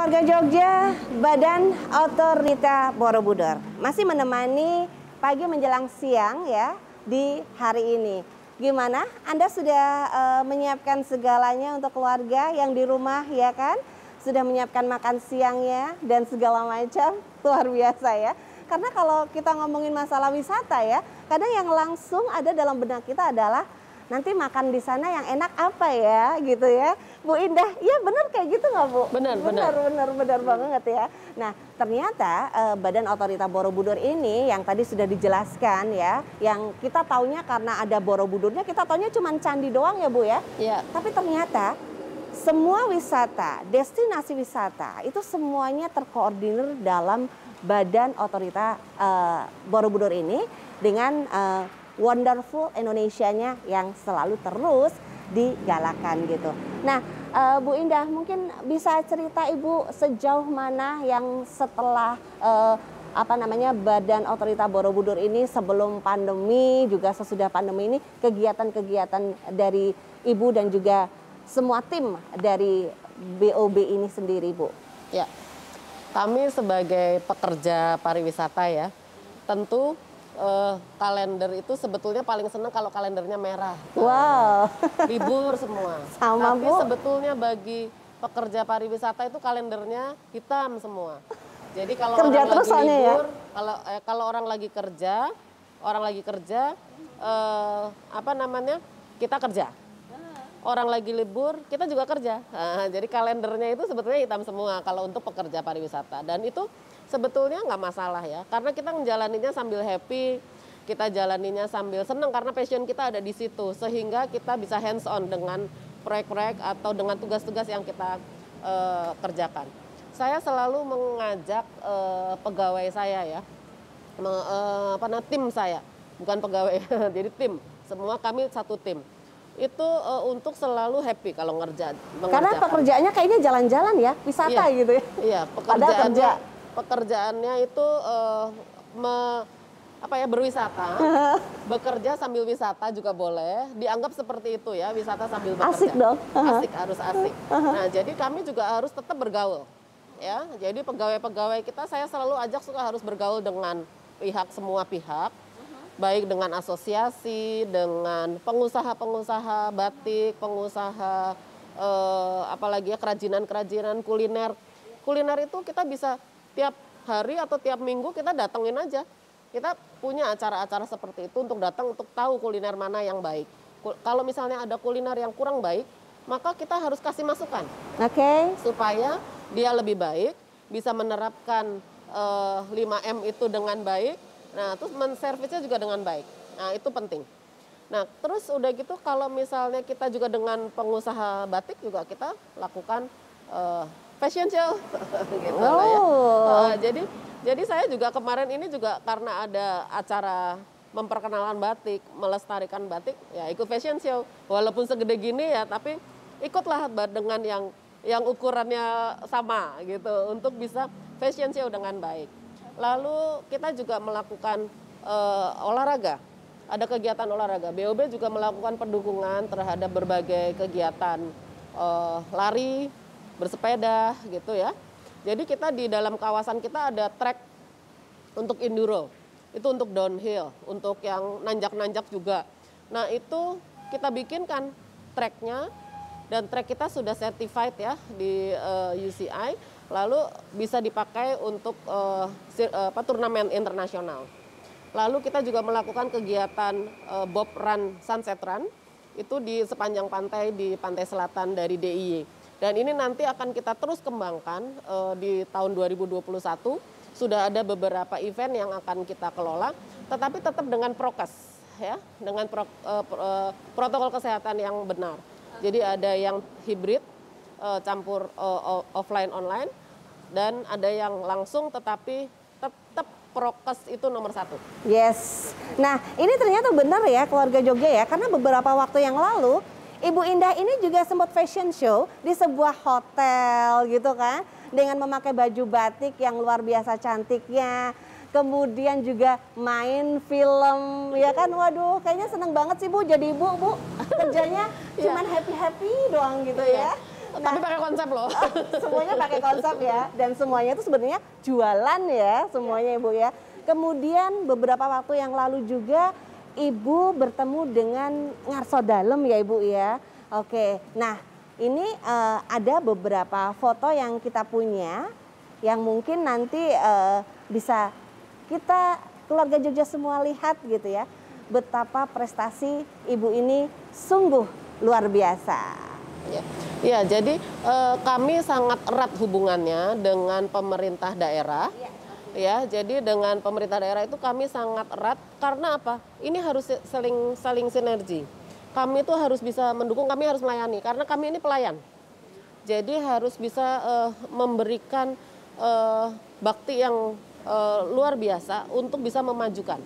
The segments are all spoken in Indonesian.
Keluarga Jogja, Badan Otorita Borobudur masih menemani pagi menjelang siang ya di hari ini. Gimana? Anda sudah menyiapkan segalanya untuk keluarga yang di rumah ya kan? Sudah menyiapkan makan siangnya dan segala macam, luar biasa ya. Karena kalau kita ngomongin masalah wisata ya, kadang yang langsung ada dalam benak kita adalah nanti makan di sana yang enak apa ya gitu ya. Bu Indah, iya benar kayak gitu nggak Bu? Benar banget ya. Nah ternyata Badan Otorita Borobudur ini yang tadi sudah dijelaskan ya, yang kita taunya karena ada Borobudurnya kita taunya cuma candi doang ya Bu ya. Iya. Tapi ternyata semua wisata, destinasi wisata itu semuanya terkoordinir dalam Badan Otorita Borobudur ini dengan wonderful Indonesianya yang selalu terus digalakan gitu. Nah, Bu Indah mungkin bisa cerita Ibu sejauh mana yang setelah Badan Otorita Borobudur ini sebelum pandemi juga sesudah pandemi ini kegiatan-kegiatan dari Ibu dan juga semua tim dari BOB ini sendiri Bu. Ya, kami sebagai pekerja pariwisata ya, tentu kalender itu sebetulnya paling senang kalau kalendernya merah. Wow. Libur semua. Sama Tapi Bu. sebetulnya bagi pekerja pariwisata itu kalendernya hitam semua. Jadi kalau Kerja orang terus lagi soalnya libur, kalau orang lagi kerja, kita kerja. Orang lagi libur, kita juga kerja. Nah, jadi kalendernya itu sebetulnya hitam semua kalau untuk pekerja pariwisata. Dan itu sebetulnya nggak masalah ya, karena kita menjalaninya sambil happy, kita jalaninya sambil senang karena passion kita ada di situ, sehingga kita bisa hands on dengan proyek-proyek atau dengan tugas-tugas yang kita kerjakan. Saya selalu mengajak pegawai saya ya, tim saya, bukan pegawai, jadi tim, semua kami satu tim. Itu untuk selalu happy kalau mengerjakan. Karena pekerjaannya kayaknya jalan-jalan ya, wisata gitu ya. Iya, pekerjaannya itu berwisata, bekerja sambil wisata juga boleh, dianggap seperti itu ya, wisata sambil bekerja. Asik dong. Asik, harus asik. Nah, jadi kami juga harus tetap bergaul. Ya, jadi pegawai-pegawai kita saya selalu ajak harus bergaul dengan semua pihak. Baik dengan asosiasi, dengan pengusaha-pengusaha batik, pengusaha kerajinan-kerajinan kuliner. Kuliner itu kita bisa tiap hari atau tiap minggu kita datengin aja. Kita punya acara-acara seperti itu untuk datang untuk tahu kuliner mana yang baik. Kalau misalnya ada kuliner yang kurang baik, maka kita harus kasih masukan. Oke. Supaya dia lebih baik, bisa menerapkan 5M itu dengan baik. Nah, terus menservisnya juga dengan baik. Nah, itu penting. Nah, terus udah gitu kalau misalnya kita juga dengan pengusaha batik juga kita lakukan fashion show gitu lah ya. Jadi saya juga kemarin ini juga karena ada acara memperkenalkan batik, melestarikan batik, ya ikut fashion show. Walaupun segede gini ya, tapi ikutlah dengan yang ukurannya sama gitu untuk bisa fashion show dengan baik. Lalu kita juga melakukan olahraga, ada kegiatan olahraga. BOB juga melakukan pendukungan terhadap berbagai kegiatan lari, bersepeda gitu ya. Jadi kita di dalam kawasan kita ada trek untuk enduro, itu untuk downhill, untuk yang nanjak-nanjak juga. Nah itu kita bikinkan treknya dan trek kita sudah certified ya di UCI. Lalu bisa dipakai untuk turnamen internasional. Lalu kita juga melakukan kegiatan Bob Run, Sunset Run, itu di sepanjang pantai di pantai selatan dari DIY. Dan ini nanti akan kita terus kembangkan di tahun 2021. Sudah ada beberapa event yang akan kita kelola, tetapi tetap dengan prokes, ya, dengan protokol kesehatan yang benar. Jadi ada yang hibrid, campur offline online, dan ada yang langsung tetapi tetap prokes itu nomor 1. Yes. Nah ini ternyata benar ya keluarga Jogja ya, karena beberapa waktu yang lalu Ibu Indah ini juga sempat fashion show di sebuah hotel gitu kan, dengan memakai baju batik yang luar biasa cantiknya. Kemudian juga main film ya kan, waduh kayaknya seneng banget sih Bu jadi ibu kerjanya cuman happy doang gitu ya. Tapi pakai konsep loh. Semuanya pakai konsep ya, dan semuanya itu sebenarnya jualan ya, semuanya Ibu ya. Kemudian beberapa waktu yang lalu juga Ibu bertemu dengan Ngarso Dalem ya Ibu ya. Oke, nah ini ada beberapa foto yang kita punya yang mungkin nanti bisa kita keluarga Jogja semua lihat gitu ya. Betapa prestasi Ibu ini sungguh luar biasa. Ya, jadi kami sangat erat hubungannya dengan pemerintah daerah. Ya, jadi dengan pemerintah daerah itu kami sangat erat karena apa? Ini harus saling sinergi. Kami itu harus bisa mendukung, kami harus melayani karena kami ini pelayan. Jadi harus bisa memberikan bakti yang luar biasa untuk bisa memajukan.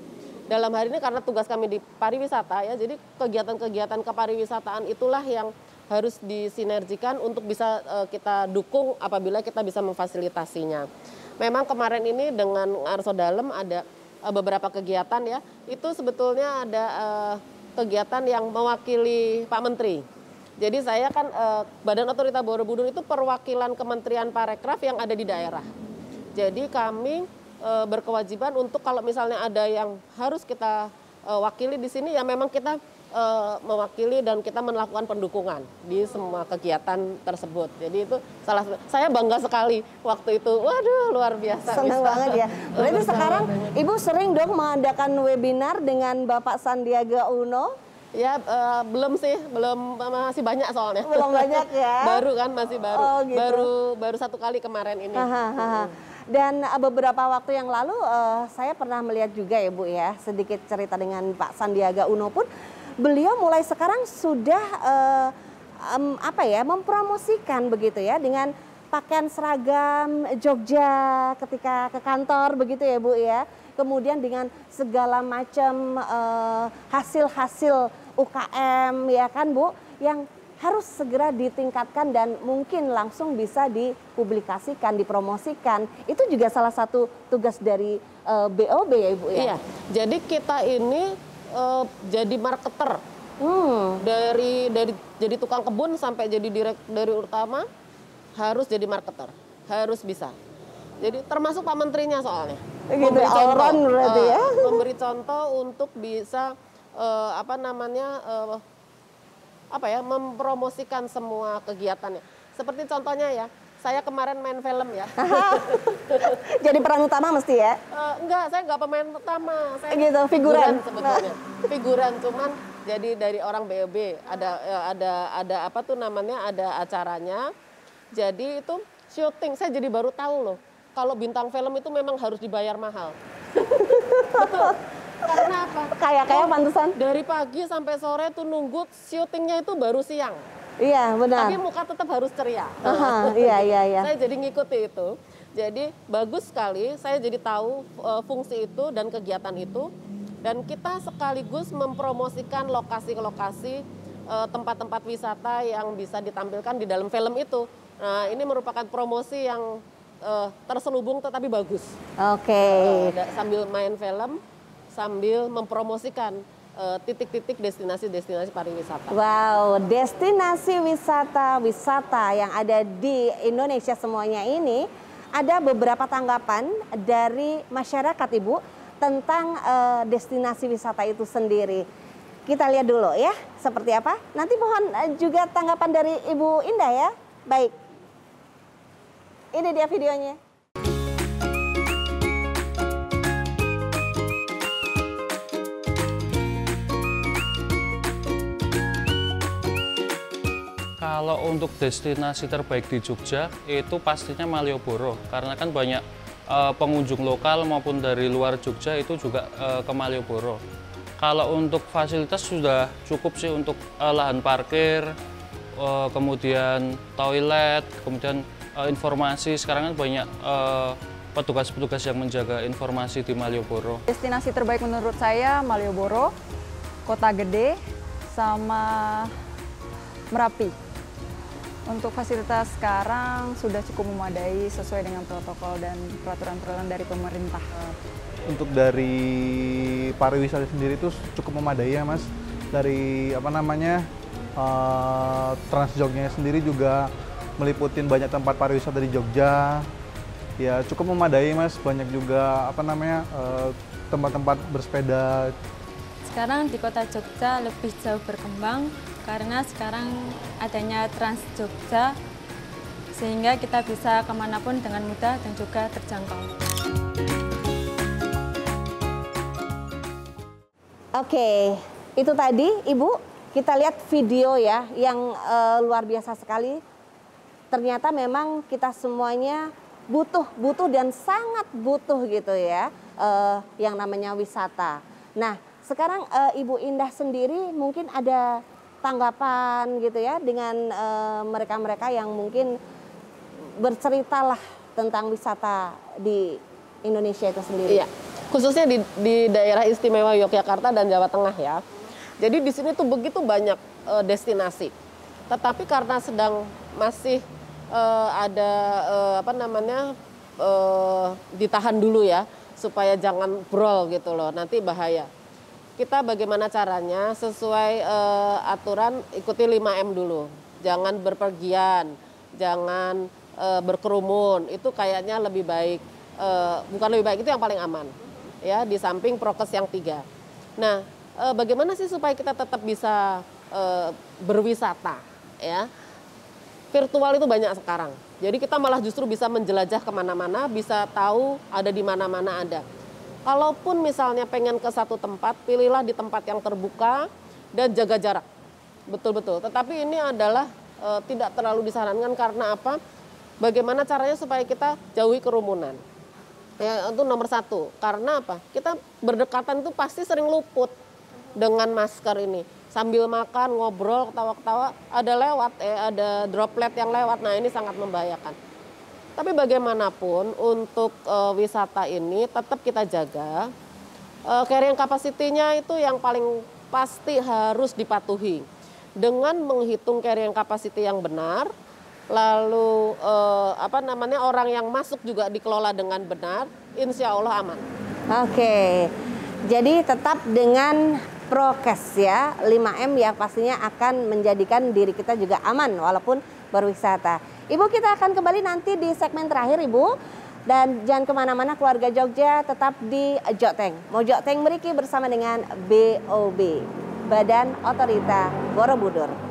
Dalam hari ini karena tugas kami di pariwisata ya, jadi kegiatan-kegiatan kepariwisataan itulah yang harus disinergikan untuk bisa kita dukung apabila kita bisa memfasilitasinya. Memang kemarin ini dengan Ngarso Dalem ada beberapa kegiatan ya, itu sebetulnya ada kegiatan yang mewakili Pak Menteri. Jadi saya kan Badan Otorita Borobudur itu perwakilan Kementerian Parekraf yang ada di daerah. Jadi kami berkewajiban untuk kalau misalnya ada yang harus kita wakili di sini ya memang kita mewakili dan kita melakukan pendukungan di semua kegiatan tersebut. Jadi itu saya bangga sekali waktu itu. Waduh, luar biasa. Senang banget ya. Berarti sekarang Ibu sering dong mengadakan webinar dengan Bapak Sandiaga Uno? Ya belum sih, masih banyak soalnya. Belum banyak ya. Baru kan masih baru. Oh, gitu. Baru 1 kali kemarin ini. Dan beberapa waktu yang lalu saya pernah melihat juga ya Bu ya, sedikit cerita dengan Pak Sandiaga Uno pun beliau mulai sekarang sudah mempromosikan begitu ya dengan pakaian seragam Jogja ketika ke kantor begitu ya Bu ya. Kemudian dengan segala macam hasil-hasil UKM ya kan Bu yang harus segera ditingkatkan dan mungkin langsung bisa dipublikasikan, dipromosikan. Itu juga salah satu tugas dari BOB ya Ibu ya? Iya, jadi kita ini jadi marketer. Dari jadi tukang kebun sampai jadi direktur utama harus jadi marketer, harus bisa. Jadi termasuk Pak Menterinya soalnya. Memberi contoh, berarti ya? Memberi contoh untuk bisa mempromosikan semua kegiatannya. Seperti contohnya ya, saya kemarin main film ya. Jadi peran utama mesti ya? Enggak, saya enggak pemain utama. Saya gitu, figuran sebetulnya. Figuran, cuman jadi dari orang BOB. Ada ada acaranya. Jadi itu syuting, saya jadi baru tahu loh. Kalau bintang film itu memang harus dibayar mahal. Betul. Karena apa? Kayak pantesan. Dari pagi sampai sore tuh nunggu syutingnya itu baru siang. Iya benar. Tapi muka tetap harus ceria. Iya. Saya jadi ngikuti itu. Jadi bagus sekali. Saya jadi tahu fungsi itu dan kegiatan itu. Dan kita sekaligus mempromosikan lokasi-lokasi tempat-tempat wisata yang bisa ditampilkan di dalam film itu. Nah ini merupakan promosi yang terselubung tetapi bagus. Oke. Sambil main film, sambil mempromosikan titik-titik destinasi-destinasi pariwisata. Wow, destinasi wisata yang ada di Indonesia semuanya ini ada beberapa tanggapan dari masyarakat Ibu tentang destinasi wisata itu sendiri. Kita lihat dulu ya, seperti apa. Nanti mohon juga tanggapan dari Ibu Indah ya. Baik. Ini dia videonya. Kalau untuk destinasi terbaik di Jogja itu pastinya Malioboro karena kan banyak pengunjung lokal maupun dari luar Jogja itu juga ke Malioboro. Kalau untuk fasilitas sudah cukup sih untuk lahan parkir, kemudian toilet, kemudian informasi. Sekarang kan banyak petugas-petugas yang menjaga informasi di Malioboro. Destinasi terbaik menurut saya Malioboro, Kota Gede, sama Merapi. Untuk fasilitas sekarang sudah cukup memadai sesuai dengan protokol dan peraturan-peraturan dari pemerintah. Untuk dari pariwisata sendiri itu cukup memadai ya Mas. Dari Trans Jogja sendiri juga meliputin banyak tempat pariwisata di Jogja. Ya cukup memadai Mas, banyak juga tempat-tempat bersepeda. Sekarang di kota Jogja lebih jauh berkembang karena sekarang adanya Trans Jogja, sehingga kita bisa kemanapun dengan mudah dan juga terjangkau. Oke, itu tadi Ibu, kita lihat video ya yang luar biasa sekali. Ternyata memang kita semuanya butuh dan sangat butuh gitu ya, yang namanya wisata. Nah, sekarang Ibu Indah sendiri mungkin ada tanggapan gitu ya dengan mereka-mereka yang mungkin berceritalah tentang wisata di Indonesia itu sendiri. Iya, khususnya di daerah istimewa Yogyakarta dan Jawa Tengah ya. Jadi di sini tuh begitu banyak destinasi. Tetapi karena sedang masih ditahan dulu ya, supaya jangan brawl gitu loh, nanti bahaya. Kita bagaimana caranya sesuai aturan, ikuti 5M dulu. Jangan berpergian, jangan berkerumun, itu kayaknya lebih baik. Bukan lebih baik, itu yang paling aman. Ya, di samping prokes yang 3. Nah, bagaimana sih supaya kita tetap bisa berwisata ya? Virtual itu banyak sekarang. Jadi kita malah justru bisa menjelajah kemana-mana, bisa tahu ada di mana-mana ada. Kalaupun misalnya pengen ke satu tempat, pilihlah di tempat yang terbuka dan jaga jarak. Betul-betul. Tetapi ini adalah tidak terlalu disarankan karena apa? Bagaimana caranya supaya kita jauhi kerumunan. Ya, itu nomor 1. Karena apa? Kita berdekatan itu pasti sering luput dengan masker ini. Sambil makan, ngobrol, ketawa-ketawa, ada droplet yang lewat. Nah, ini sangat membahayakan. Tapi bagaimanapun untuk wisata ini tetap kita jaga. Carrying capacity-nya itu yang paling pasti harus dipatuhi. Dengan menghitung carrying capacity yang benar, lalu orang yang masuk juga dikelola dengan benar, insya Allah aman. Oke, jadi tetap dengan prokes ya, 5M yang pastinya akan menjadikan diri kita juga aman walaupun berwisata. Ibu, kita akan kembali nanti di segmen terakhir Ibu. Dan jangan kemana-mana, keluarga Jogja tetap di Jokteng. Mau Jokteng Meriki bersama dengan BOB, Badan Otorita Borobudur.